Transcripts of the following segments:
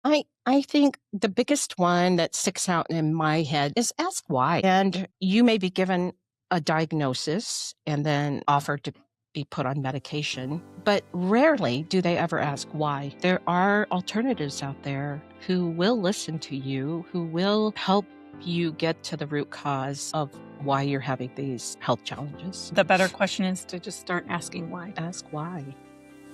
I think the biggest one that sticks out in my head is ask why. And you may be given a diagnosis and then offered to be put on medication, but rarely do they ever ask why. There are alternatives out there who will listen to you, who will help you get to the root cause of why you're having these health challenges. The better question is to just start asking why. Ask why.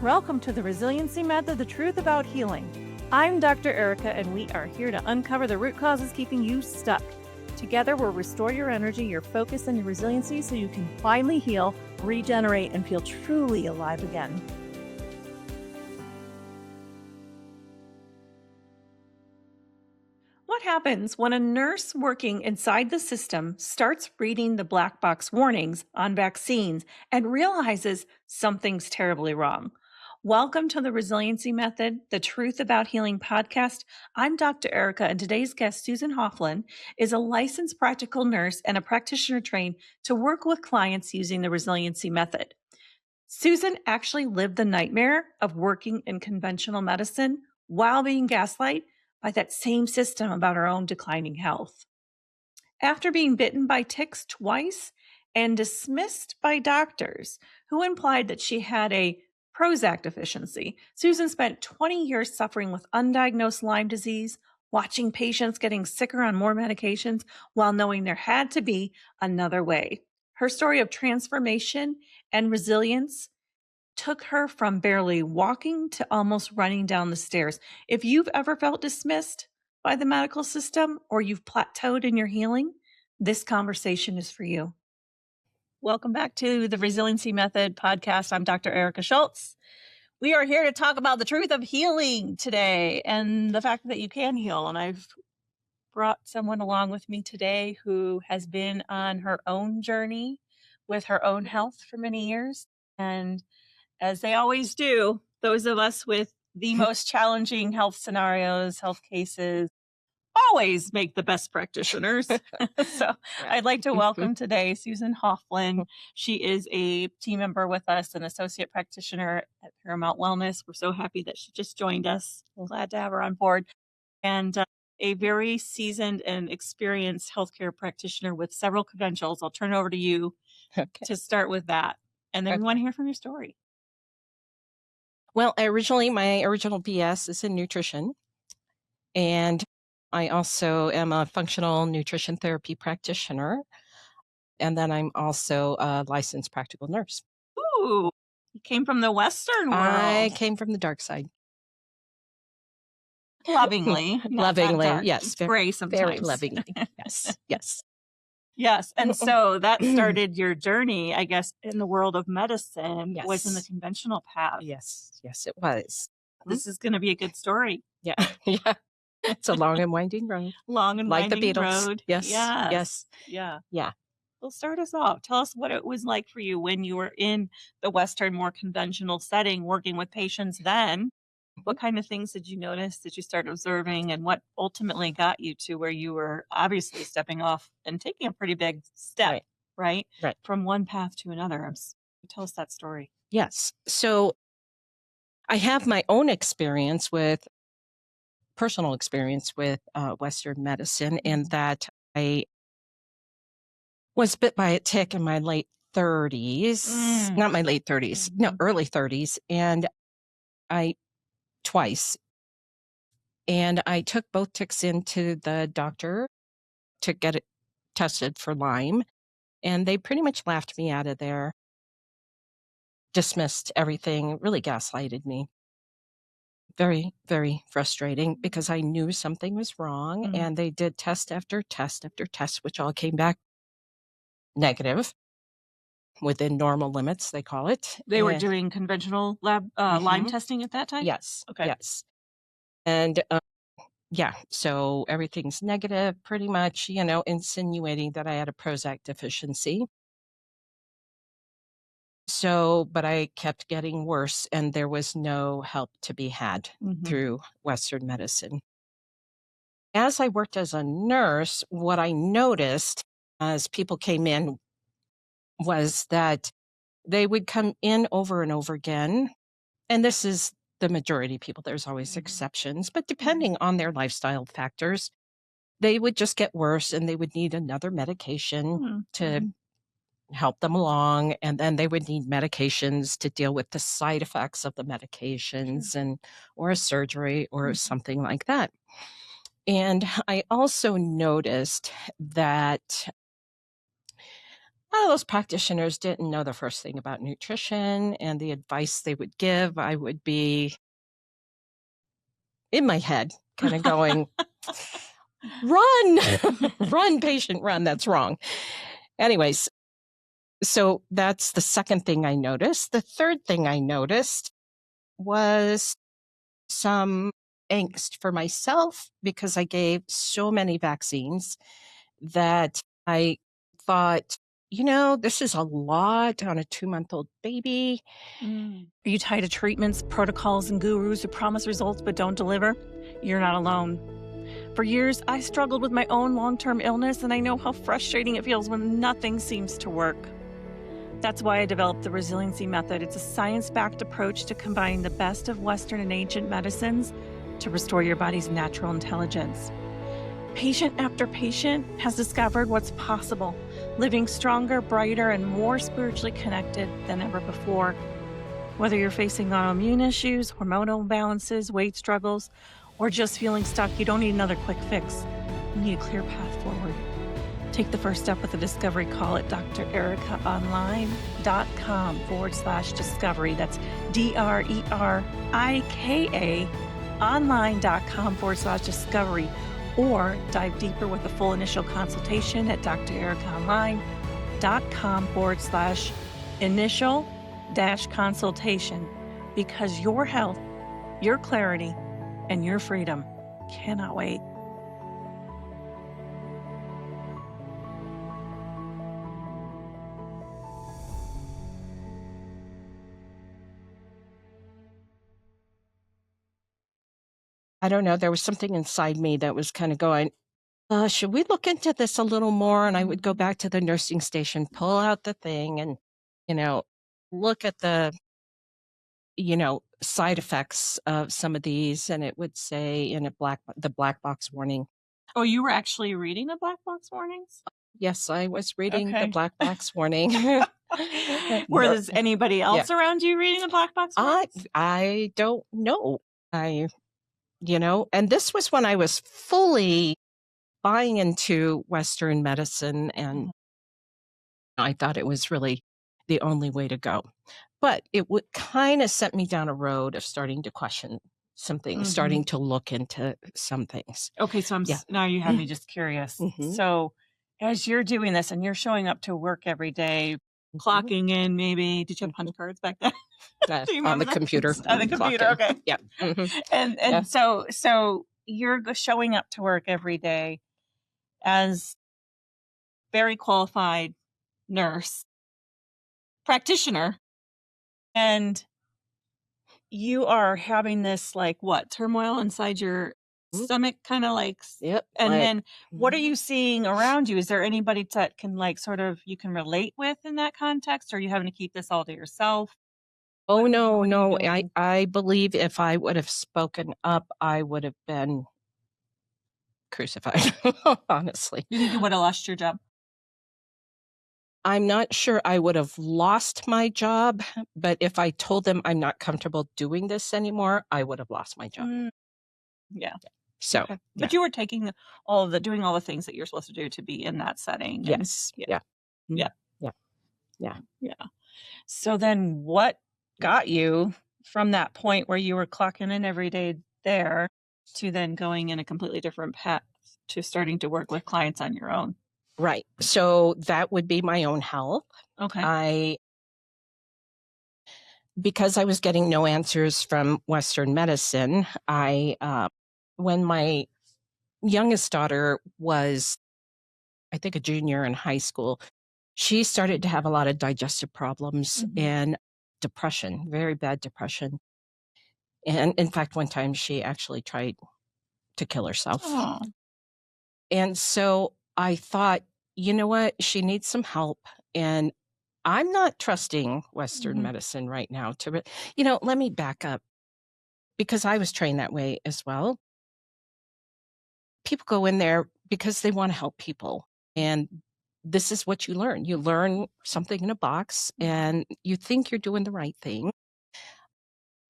Welcome to the Resiliency Method, the truth about healing. I'm Dr. Erica, and we are here to uncover the root causes keeping you stuck. Together, we'll restore your energy, your focus, and your resiliency so you can finally heal, regenerate, and feel truly alive again. What happens when a nurse working inside the system starts reading the black box warnings on vaccines and realizes something's terribly wrong? Welcome to the Resiliency Method, the Truth About Healing podcast. I'm Dr. Erica, and today's guest, Susan Hofflin, is a licensed practical nurse and a practitioner trained to work with clients using the Resiliency Method. Susan actually lived the nightmare of working in conventional medicine while being gaslighted by that same system about her own declining health. After being bitten by ticks twice and dismissed by doctors who implied that she had a Prozac deficiency, Susan spent 20 years suffering with undiagnosed Lyme disease, watching patients getting sicker on more medications while knowing there had to be another way. Her story of transformation and resilience took her from barely walking to almost running down the stairs. If you've ever felt dismissed by the medical system or you've plateaued in your healing, this conversation is for you. Welcome back to the Resiliency Method podcast. I'm Dr. Erica Schultz. We are here to talk about the truth of healing today and the fact that you can heal. And I've brought someone along with me today who has been on her own journey with her own health for many years. And as they always do, those of us with the most challenging health scenarios, health cases, always make the best practitioners. So I'd like to welcome today Susan Hofflin. She is a team member with us, an associate practitioner at Paramount Wellness. We're so happy that she just joined us. We're glad to have her on board. And a very seasoned and experienced healthcare practitioner with several credentials. I'll turn it over to you to start with that. And then we want to hear from your story. Well, my original BS is in nutrition, and I also am a functional nutrition therapy practitioner, and then I'm also a licensed practical nurse. Ooh, you came from the Western world. I came from the dark side. Lovingly. Lovingly, yes. Gray sometimes. Very lovingly, yes, yes. Yes, and so that started your journey, I guess, in the world of medicine, was in the conventional path. Yes, it was. This is going to be a good story. Yeah, yeah. It's a long and winding road. Long and like winding the Beatles. road. Yes. Yeah. Yeah. Well, start us off. Tell us what it was like for you when you were in the Western, more conventional setting, working with patients then. What kind of things did you notice? Did you start observing? And what ultimately got you to where you were obviously stepping off and taking a pretty big step, right? From one path to another. Tell us that story. Yes. So I have my own personal experience with Western medicine, in that I was bit by a tick in my late 30s, not my late 30s, no, early 30s. And twice. And I took both ticks into the doctor to get it tested for Lyme. And they pretty much laughed me out of there, dismissed everything, really gaslighted me. Very, very frustrating, because I knew something was wrong. And they did test after test after test, which all came back negative, within normal limits, they call it. They were doing conventional lab Lyme testing at that time? Yes. Okay. Yes. And so everything's negative, pretty much, insinuating that I had a Prozac deficiency. So, but I kept getting worse, and there was no help to be had through Western medicine. As I worked as a nurse, what I noticed as people came in was that they would come in over and over again. And this is the majority of people. There's always Mhm. exceptions, but depending on their lifestyle factors, they would just get worse and they would need another medication to Mhm. help them along. And then they would need medications to deal with the side effects of the Sure. medications and or a surgery or Mhm. something like that. And I also noticed that a lot of those practitioners didn't know the first thing about nutrition, and the advice they would give, I would be in my head, kind of going, run, run, patient, run. That's wrong. Anyways, so that's the second thing I noticed. The third thing I noticed was some angst for myself because I gave so many vaccines that I thought, this is a lot on a 2-month-old baby. Are you tied to treatments, protocols, and gurus who promise results but don't deliver? You're not alone. For years, I struggled with my own long term illness, and I know how frustrating it feels when nothing seems to work. That's why I developed the Resiliency Method. It's a science backed approach to combine the best of Western and ancient medicines to restore your body's natural intelligence. Patient after patient has discovered what's possible, living stronger, brighter, and more spiritually connected than ever before. Whether you're facing autoimmune issues, hormonal imbalances, weight struggles, or just feeling stuck, you don't need another quick fix. You need a clear path forward. Take the first step with a discovery call at drericaonline.com/discovery. That's DRERIKA online.com/discovery. Or dive deeper with a full initial consultation at drericaonline.com/initial-consultation, because your health, your clarity, and your freedom cannot wait. I don't know. There was something inside me that was kind of going, should we look into this a little more? And I would go back to the nursing station, pull out the thing and, you know, look at side effects of some of these. And it would say in the black box warning. Oh, you were actually reading the black box warnings? Yes, I was reading the Okay. black box warning. Was anybody Yeah. else around you reading the black box warnings? I don't know. And this was when I was fully buying into Western medicine, and I thought it was really the only way to go. But it would kind of set me down a road of starting to question some things, starting to look into some things. Okay, so Yeah. now you have me just curious. Mhm. So, as you're doing this and you're showing up to work every day, Mhm. clocking in maybe, did you have punch cards back then? Do you On remember the that? computer. On the clock computer, in. okay. Yeah. Mhm. And Yeah. so you're showing up to work every day as very qualified nurse practitioner, and you are having this like what turmoil inside your Mhm. stomach, kind of like, Yep. and Like, then what are you seeing around you? Is there anybody that can like sort of you can relate with in that context, or are you having to keep this all to yourself? oh, What no, are you no. doing? I believe if I would have spoken up, I would have been crucified, honestly. You think you would have lost your job? I'm not sure I would have lost my job, but if I told them I'm not comfortable doing this anymore, I would have lost my job. Mm, yeah. So, Okay. yeah. But you were taking doing all the things that you're supposed to do to be in that setting. And Yes. yeah, Yeah. Mm. yeah, Yeah. Yeah. yeah. So then what got you from that point where you were clocking in every day there to then going in a completely different path to starting to work with clients on your own? Right. So that would be my own health. Okay. Because I was getting no answers from Western medicine, when my youngest daughter was, I think, a junior in high school, she started to have a lot of digestive problems and depression, very bad depression. And in fact, one time she actually tried to kill herself. Oh. And so I thought, you know what? She needs some help. And I'm not trusting Western medicine right now let me back up. because I was trained that way as well. People go in there because they want to help people. And this is what you learn. You learn something in a box and you think you're doing the right thing.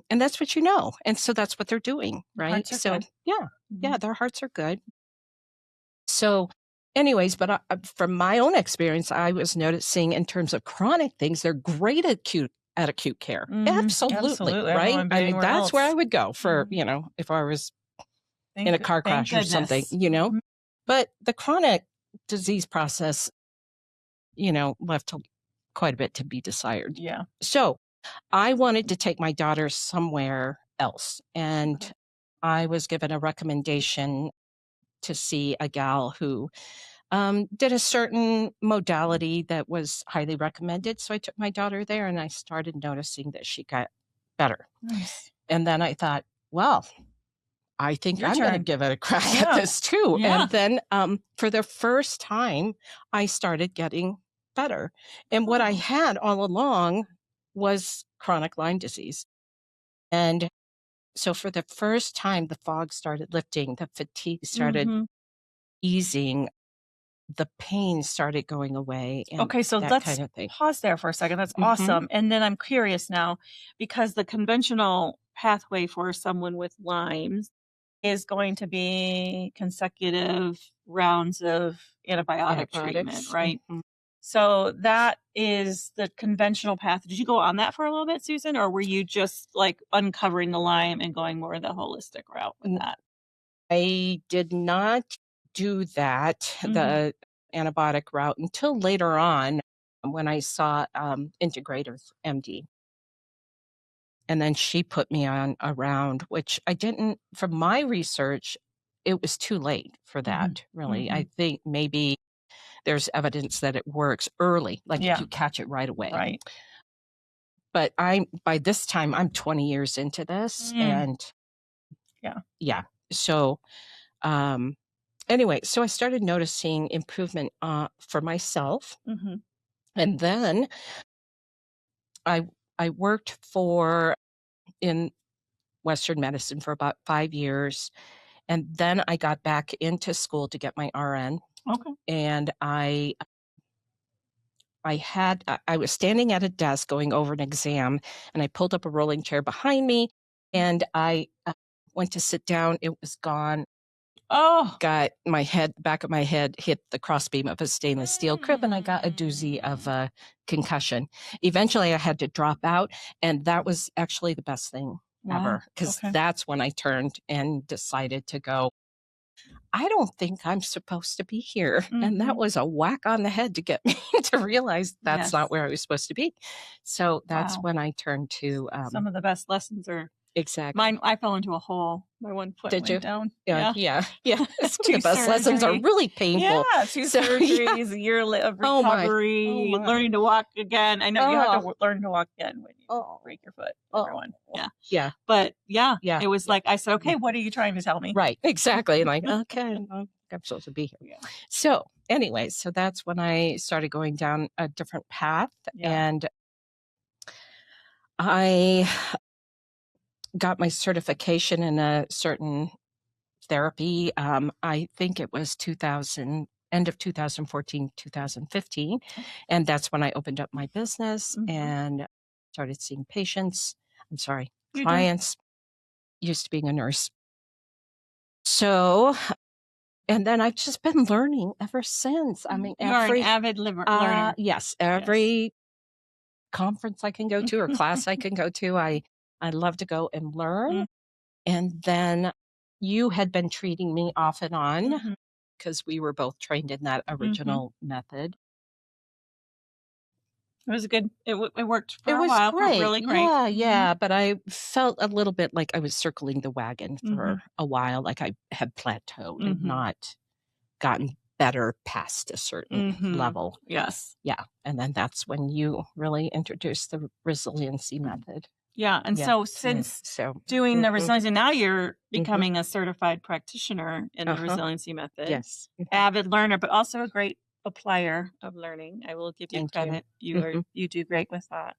And that's what you know. And so that's what they're doing, right? Hearts are So, good. yeah, Mhm. their hearts are good. So, anyways, but from my own experience, I was noticing in terms of chronic things, they're great at acute care. Absolutely, Absolutely. right? Everyone I been mean, anywhere that's where I else. would go for, Mhm. if I was in a car Thank crash or something, goodness. Mhm. But the chronic disease process, left quite a bit to be desired. Yeah. So I wanted to take my daughter somewhere else. And Okay. I was given a recommendation to see a gal who did a certain modality that was highly recommended. So I took my daughter there and I started noticing that she got better. Nice. And then I thought, well, I think Your I'm going to turn. give it a crack at Yeah. this too. Yeah. And then for the first time, I started getting better. And what I Oh. had all along was chronic Lyme disease. And so for the first time, the fog started lifting, the fatigue started Mhm. easing, the pain started going away, and Okay, so that let's kind of thing. pause there for a second. That's Mhm. awesome. And then I'm curious now because the conventional pathway for someone with Lyme's is going to be consecutive rounds of antibiotic treatment, Antibiotics. right? Mhm. So that is the conventional path. Did you go on that for a little bit, Susan, or were you just like uncovering the Lyme and going more the holistic route with N that? I did not do that, Mhm. the antibiotic route, until later on when I saw, Integrative MD, and then she put me on a round, which I didn't from my research, it was too late for Mhm. that, really. I Mhm. think maybe there's evidence that it works early, like if Yeah, you catch it right away. right. But by this time, I'm 20 years into this, Mm, and yeah. yeah. So, um, anyway, so I started noticing improvement, for myself, Mhm. and then I I worked in Western medicine for about 5 years, and then I got back into school to get my RN, Okay. and I was standing at a desk going over an exam, and I pulled up a rolling chair behind me, and I, went to sit down, it was gone. Oh. Got my head back of my head hit the crossbeam of a stainless steel crib, and I got a doozy of a concussion. Eventually, I had to drop out, and that was actually the best thing Wow. ever, because Okay. that's when I turned and decided to go, "I don't think I'm supposed to be here," and that Mhm. was a whack on the head to get me to realize that's not Yes. where I was supposed to be. So, that's Wow. when I turned to, Some of the best lessons are exactly. mine. I fell into a hole. My one foot Did you? went down. Yeah, Yeah. yeah, yeah. Some of the 2 best lessons are surgery. really Yeah, painful. 2 So, yeah. surgeries, a year of Oh my. Oh recovery, my. learning to walk again. I know you have to Oh. learn to walk again when you Oh. break your foot, Oh. everyone. Yeah. Yeah. But yeah, Yeah. it was Yeah. like I said, Yeah. "Okay, what are you trying to tell me?" Right. Exactly. Like, okay, I'm supposed to be here. Yeah. So, anyway, so that's when I started going down a different path, Yeah. and I got my certification in a certain therapy. I think it was 2000, end of 2014, 2015. And that's when I opened up my business Mhm. and started seeing patients. I'm sorry, You do. clients, used to being a nurse. So, and then I've just been learning ever since. I mean, You are an avid learner. yes, Yes. every conference I can go to or class I can go to, I love to go and learn. Mm, And then you had been treating me off and on mhm, because we were both trained in that mhm. original method. It was a good it worked for It a was while, for great. really great. Yeah, Mhm, yeah, but I felt a little bit like I was circling the wagon mhm, for a while, like I had plateaued and mhm, not gotten better past a certain mhm. level. Yes. Yeah, and then that's when you really introduced the resiliency Mm. method. Yeah, and Yeah, so yeah, since so doing the mhm, resiliency now you're mhm, becoming a certified practitioner in the uh-huh, resiliency method, yes, mhm, avid learner, but also a great applier of learning. I will give you thank you. credit. Mhm. You do great with that.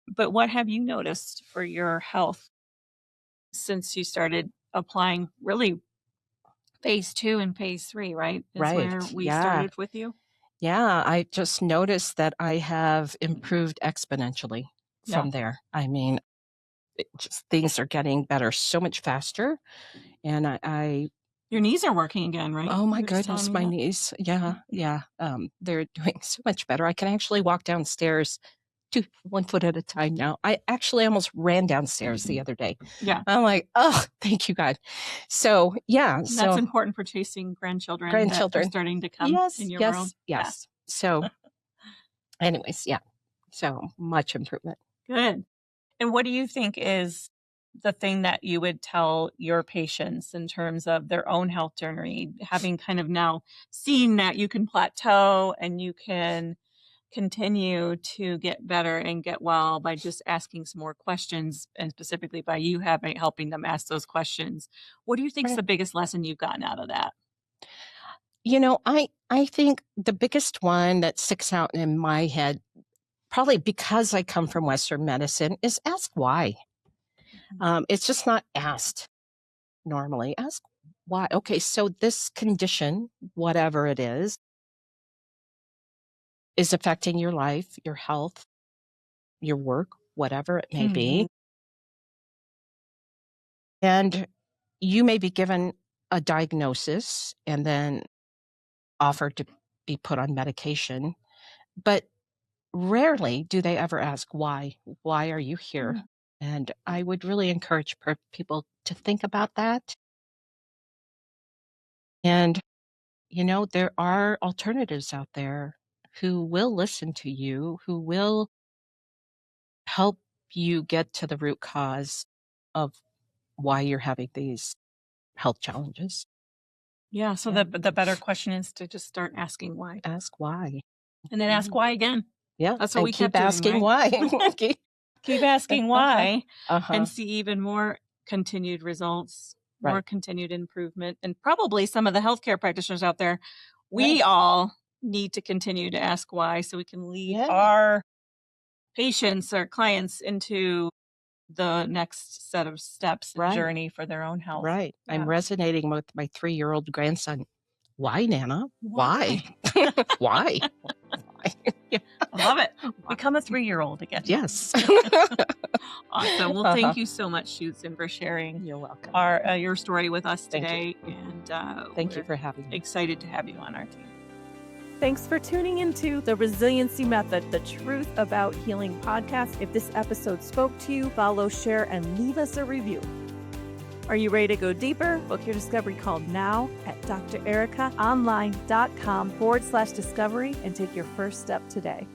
But what have you noticed for your health? since you started applying really phase 2 and phase 3, right? Is where Right. we Yeah. started with you? Yeah. I just noticed that I have improved exponentially Yeah. from there. I mean, things are getting better so much faster. And Your knees are working again, right? oh my You were just telling goodness, me my that? knees. Yeah. Yeah. They're doing so much better. I can actually walk downstairs 1 foot at a time now. I actually almost ran downstairs the other day. Yeah. I'm like, "Oh, thank you, God." So, yeah, And that's so important for chasing grandchildren that are grandchildren. starting to come Yes, in your world. yes, yes. So, anyways, yeah. So, much improvement. Good. And what do you think is the thing that you would tell your patients in terms of their own health journey, having kind of now seen that you can plateau and you can continue to get better and get well by just asking some more questions, and specifically by you helping them ask those questions? What do you think is Right. the biggest lesson you've gotten out of that? I think the biggest one that sticks out in my head, probably because I come from Western medicine, is ask why. Mhm. It's just not asked normally. Ask why. Okay, so this condition, whatever it is affecting your life, your health, your work, whatever it may be. Mhm. And you may be given a diagnosis and then offered to be put on medication, but rarely do they ever ask why. Why are you here? Mm. And I would really encourage people to think about that. And, there are alternatives out there who will listen to you, who will help you get to the root cause of why you're having these health challenges. Yeah. So Yeah. the better question is to just start asking why, Ask why. and then ask Mhm. why again. Yeah, That's what and we kept keep doing, asking right? why. Keep Keep asking Uh-huh, why uh-huh, and see even more continued results, more right, continued improvement. And probably some of the healthcare practitioners out there, right. we all need to continue to ask why so we can lead Yeah, our patients or clients into the next set of steps and right, journey for their own health. right. I'm Yeah. resonating with my 3-year-old grandson. "Why, Nana? Why? Why? Why? Why?" Yeah, I love it. why? Become a 3-year-old again. Yes. Awesome. Well, Uh-huh. thank you so much, Susan, for sharing You're welcome. your story with us Thank you. today. And Thank you we're for having me. excited to have you on our team. Thanks for tuning into the Resiliency Method, the Truth About Healing podcast. If this episode spoke to you, follow, share, and leave us a review. Are you ready to go deeper? Book your discovery call now at drericaonline.com/discovery and take your first step today.